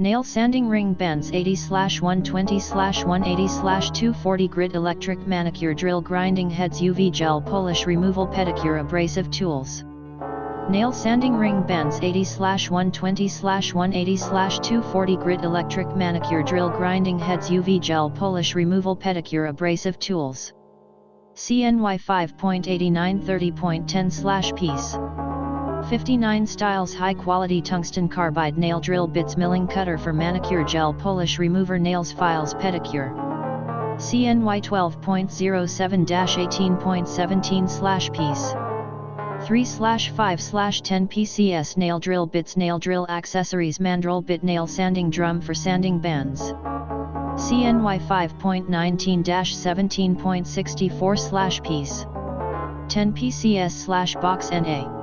Nail sanding ring bends 80/120/180/240 grit electric manicure drill grinding heads UV gel polish removal pedicure abrasive tools. Nail sanding ring bends 80/120/180/240 grit electric manicure drill grinding heads UV gel polish removal pedicure abrasive tools. CNY 5.89 30.10/piece. 59 styles high quality tungsten carbide nail drill bits milling cutter for manicure gel polish remover nails files pedicure. CNY 12.07-18.17/piece. 3/5/10 PCS nail drill bits nail drill accessories Mandrel bit nail sanding drum for sanding bands. CNY 5.19-17.64/piece. 10 PCS/box NA.